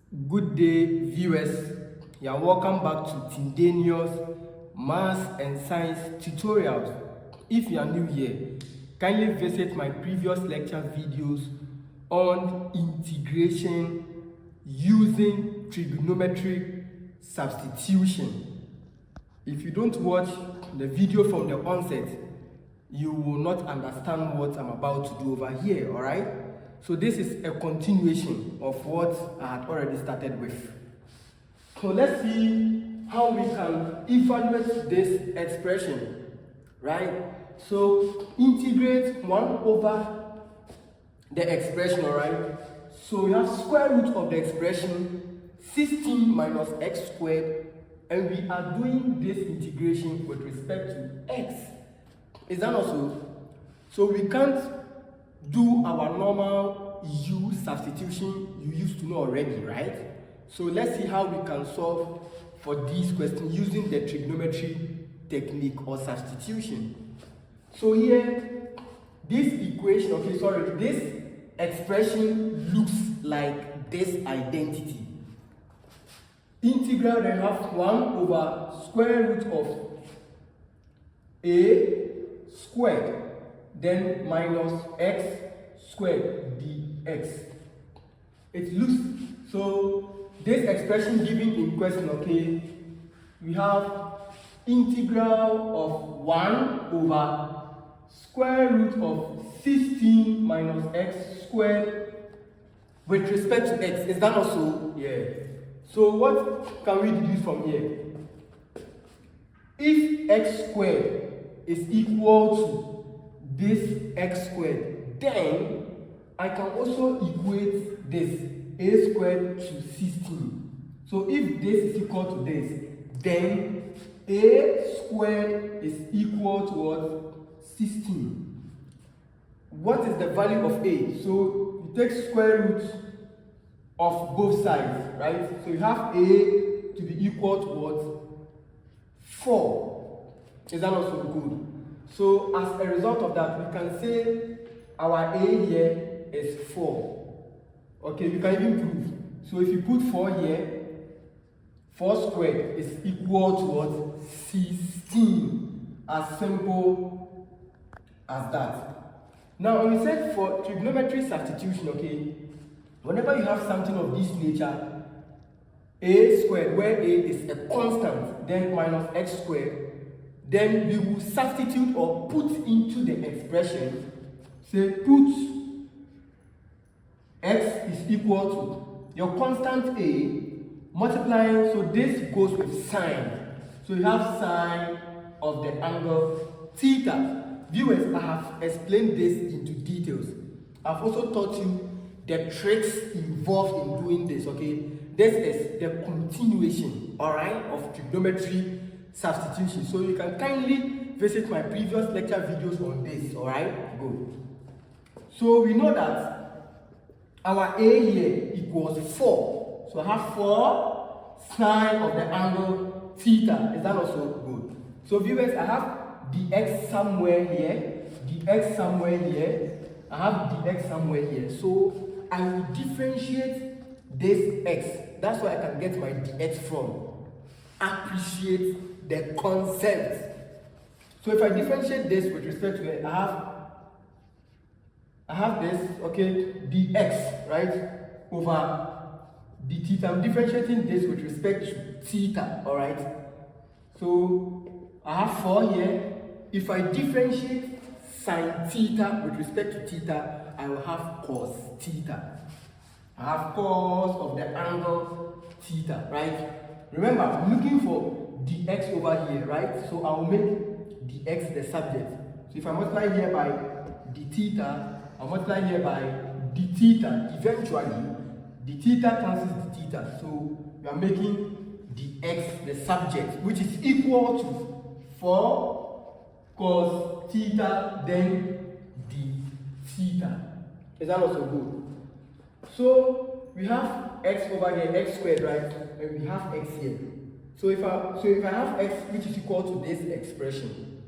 Good day, viewers. You are welcome back to Tindanious Maths and Science tutorials. If you are new here, kindly visit my previous lecture videos on integration using trigonometric substitution. If you don't watch the video from the onset, you will not understand what I'm about to do over here, all right? So this is a continuation of what I had already started with. So let's see how we can evaluate this expression, right? So integrate 1 over the expression, all right? So we have square root of the expression 16 minus x squared, and we are doing this integration with respect to x. Is that also? So we can't do our normal u substitution you used to know already, right? So let's see how we can solve for these questions using the trigonometry technique or substitution. So here, this equation, this expression looks like this identity. Integral, then have 1 over square root of a squared, then minus x squared dx. It looks, so this expression given in question, we have integral of 1 over square root of 16 minus x squared with respect to x. Is that also? Yeah. So what can we deduce from here? If x squared is equal to this x squared, then I can also equate this a squared to 16. So if this is equal to this, then a squared is equal to what? 16. What is the value of a? So you take square root of both sides, right? So you have a to be equal to what? 4. Is that also good? So as a result of that, we can say our a here is 4. Okay, we can even prove. So if you put 4 here, 4 squared is equal to what? 16. As simple as that. Now when we said for trigonometry substitution, whenever you have something of this nature, a squared, where a is a constant, then minus x squared, then we will substitute or put into the expression, say put x is equal to your constant a multiplying, so this goes with sine. So you have sine of the angle theta. Viewers, I have explained this into details. I've also taught you the tricks involved in doing this, This is the continuation, alright, of trigonometry substitution. So you can kindly visit my previous lecture videos on this, alright? Good. So we know that our a here equals 4. So I have 4 sine of the angle theta. Is that also good? So viewers, I have dx somewhere here, dx somewhere here, I have dx somewhere here. So I will differentiate this x. That's where I can get my dx from. Appreciate the concept. So if I differentiate this with respect to it, I have this, dx, right, over d theta. I'm differentiating this with respect to theta, alright? So I have 4 here. If I differentiate sine theta with respect to theta, I will have cos theta. I have cos of the angle theta, right? Remember, I'm looking for dx over here, right? So I will make dx the subject. So if I multiply here by d theta, I'll multiply here by d theta. Eventually, d theta cancels d theta. So we are making dx the subject, which is equal to 4 cos theta, then d theta. Is that also good? So we have x over here, x squared, right? And we have x here. So if I have x which is equal to this expression,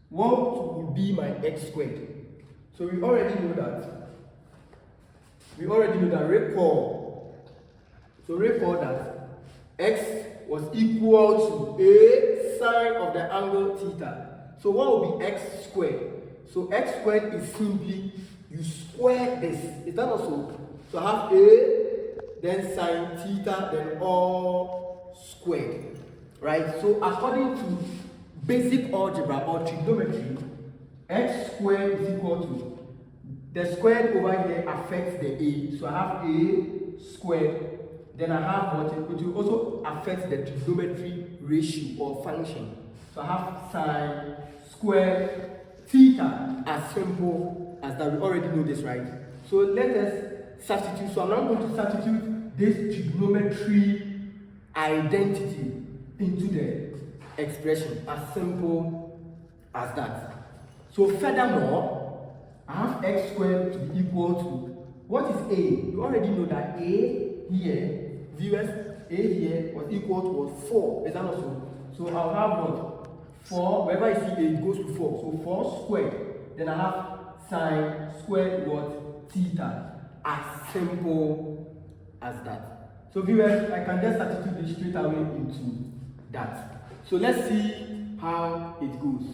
what will be my x squared? So we already know that. Recall. So recall that x was equal to a sine of the angle theta. So what will be x squared? So x squared is simply you square this. Is that also? So I have a, then sine theta, then all squared. Right? So according to basic algebra or trigonometry, x squared is equal to, the squared over here affects the a. So I have a squared. Then I have what? It will also affect the trigonometry ratio or function. So I have sine squared theta, as simple as that. We already know this, right? So let us substitute. So I'm now going to substitute this trigonometry identity into the expression, as simple as that. So furthermore, I have x squared to be equal to, what is a? You already know that a here, viewers, a here was equal to 4. Is that not so? So I'll have what? 4, wherever I see a, it goes to 4. So 4 squared. Then I have sine squared what? Theta. As simple as that. So viewers, I can just substitute this straight away into that. So let's see how it goes.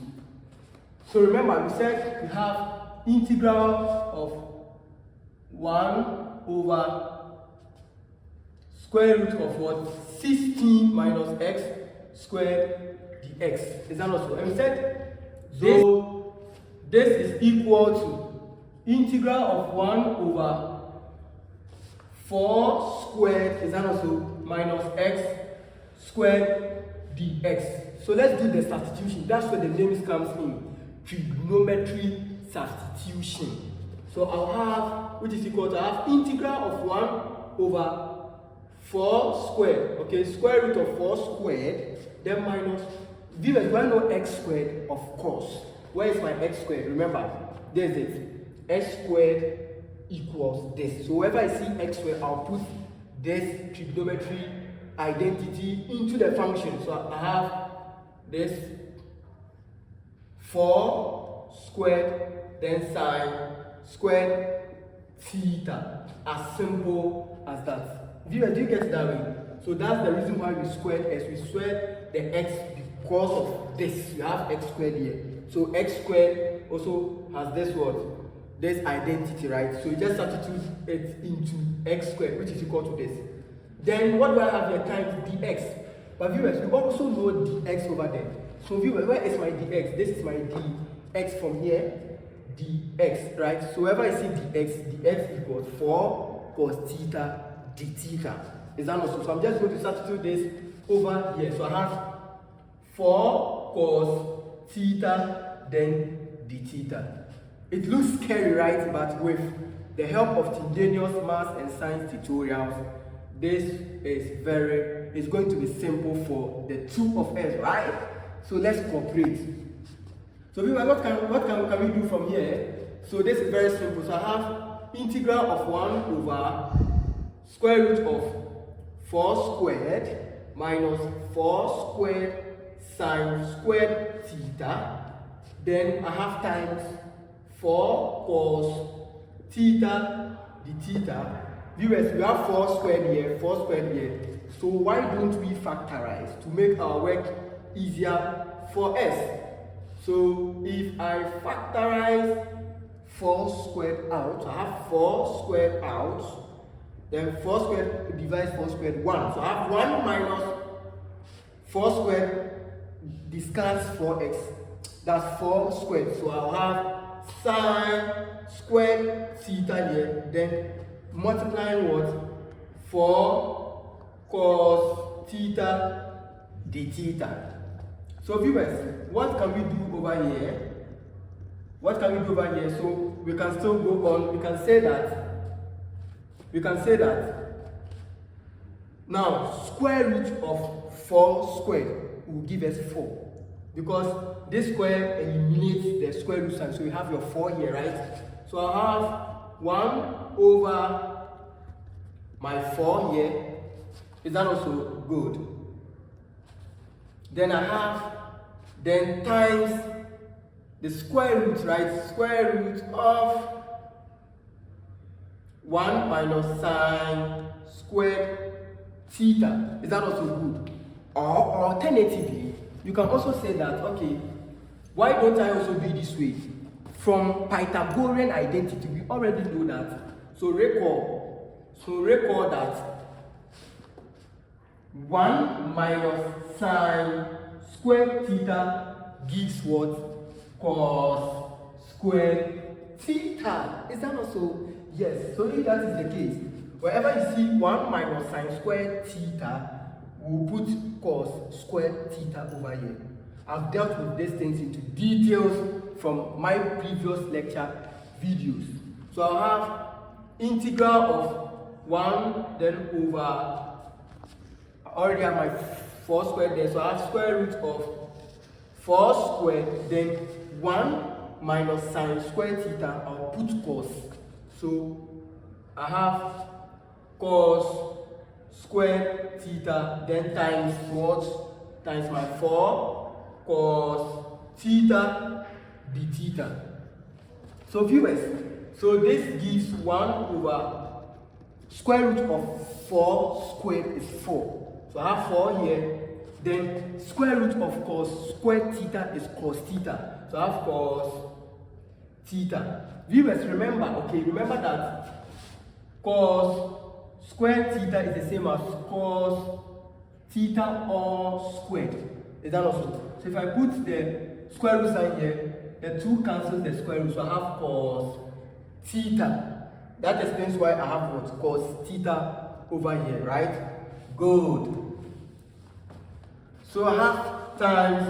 So remember, we said we have integral of 1 over square root of what? 16 minus x squared dx. Is that not so? And we said this is equal to integral of 1 over 4 squared, is that not so, minus x squared dx. So let's do the substitution. That's where the name comes in. Trigonometric substitution. So I'll have, which is equal to, I have integral of 1 over 4 squared, okay, square root of 4 squared, then minus, viewers, do I know x squared? Of course. Where is my x squared? Remember, there's it. X squared equals this. So wherever I see x squared, I'll put this trigonometry identity into the function. So I have this 4 squared, then sine squared theta. As simple as that. Viewers, do you get that way? So that's the reason why we squared x. We squared the x because of this. You have x squared here. So x squared also has this what? This identity, right? So you just substitute it into x squared, which is equal to this. Then what do I have here? Times dx. But viewers, we also know dx over there. So viewers, where is my dx? This is my dx from here. Dx, right? So wherever I see dx equals 4 cos theta d theta. Is that not so? So I'm just going to substitute this over here. So I have 4 cos theta, then d theta. It looks scary, right? But with the help of Tindanious math and science tutorials, this is it's going to be simple for the two of us, right? So let's cooperate. So what can we do from here? So this is very simple. So I have integral of 1 over square root of 4 squared minus 4 squared sine squared theta. Then I have times 4 cos theta d theta. Viewers, we have 4 squared here, 4 squared here. So why don't we factorize to make our work easier for us? So if I factorize 4 squared out, so I have 4 squared out. Then 4 squared divides 4 squared 1. So I have 1 minus 4 squared discards 4x. That's 4 squared. So I'll have sine squared theta here. Then multiplying what? 4 cos theta d theta. So viewers, what can we do over here? What can we do over here? So we can still go on. We can say that now square root of 4 squared will give us 4, because this square eliminates the square root sign. So you have your 4 here, right? So I have 1 over my 4 here. Is that also good? Then I have times the square root, right? Square root of 1 minus sine squared theta. Is that also good? Or alternatively, you can also say that, okay, why don't I also do it this way? From Pythagorean identity, we already know that. So recall that 1 minus sine square theta gives what? Cos square theta. Is that also? Yes. So if that is the case, wherever you see 1 minus sine square theta, we'll put cos square theta over here. I've dealt with these things into details from my previous lecture videos. So I'll have integral of 1 then over, I already have my 4 squared there, so I have square root of 4 squared, then 1 minus sine square theta, I'll put cos. So I have cos square theta, then times what? Times my 4 cos theta d theta. So viewers, so this gives 1 over square root of 4 squared is 4. So I have 4 here. Then square root of cos square theta is cos theta. So I have cos theta. Viewers, remember that cos square theta is the same as cos theta all squared. Is that also? So if I put the square root sign here, the 2 cancels the square root. So I have cos theta. That explains why I have what? Cos theta over here, right? Good. So I have times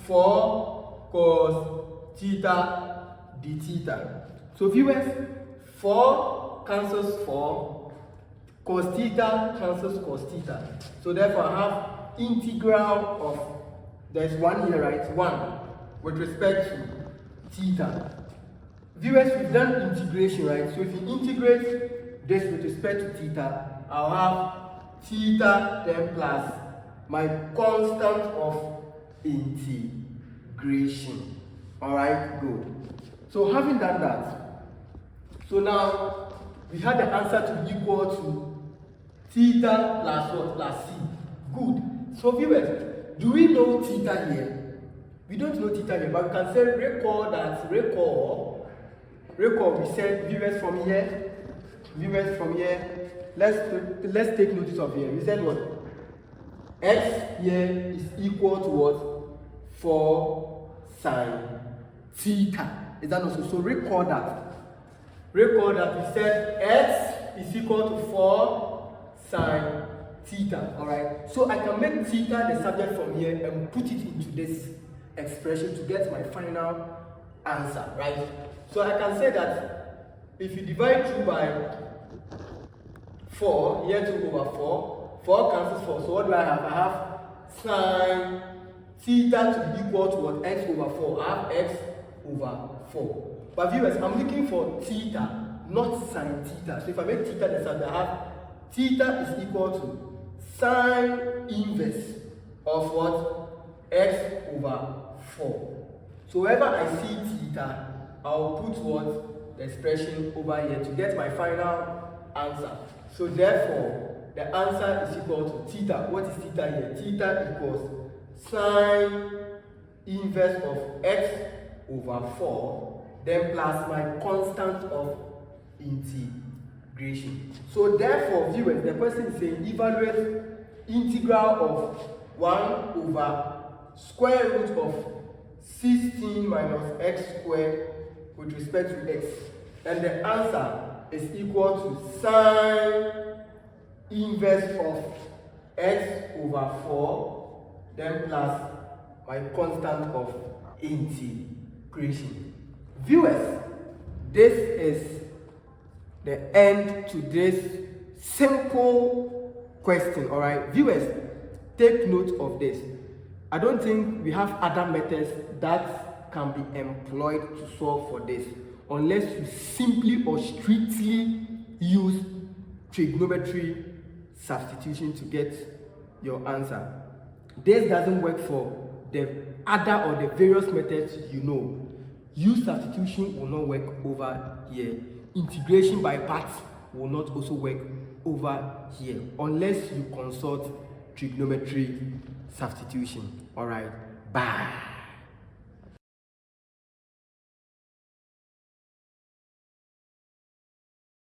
4 cos theta d theta. So viewers, 4 cancels 4, cos theta cancels cos theta. So therefore I have integral of, there's 1 here, right? 1 with respect to theta. Viewers, we've done integration, right? So if you integrate this with respect to theta, I'll have theta then plus my constant of integration. Alright, good. So having done that, so now we had the answer to be equal to theta plus what? Plus c. Good. So viewers, do we know theta here? We don't know theta here, but we can say recall, we said viewers from here, let's take notice of here. We said what? X here is equal to what? 4 sine theta. Is that also? So recall that we said X is equal to 4 sine theta. Alright. So I can make theta the subject from here and put it into this expression to get my final answer, right? So I can say that if you divide 2 by 4, here 2 over 4 cancels 4. So what do I have? I have sine theta to be equal to what? X over 4. I have x over 4. But viewers, I'm looking for theta, not sine theta. So if I make theta the subject, I have theta is equal to sine inverse of what? X over 4. So whenever I see theta, I'll put what? The expression over here to get my final answer. So therefore, the answer is equal to theta. What is theta here? Theta equals sine inverse of x over 4, then plus my constant of integration. So therefore, viewers, the question is saying evaluate integral of 1 over square root of 16 minus x squared with respect to x. And the answer is equal to sine inverse of x over 4, then plus my constant of integration. Viewers, this is the end to this simple question. All right, viewers, take note of this. I don't think we have other methods that can be employed to solve for this, unless you simply or strictly use trigonometry substitution to get your answer. This doesn't work for the other or the various methods you know. U substitution will not work over here. Integration by parts will not also work over here unless you consult trigonometric substitution. All right, bye.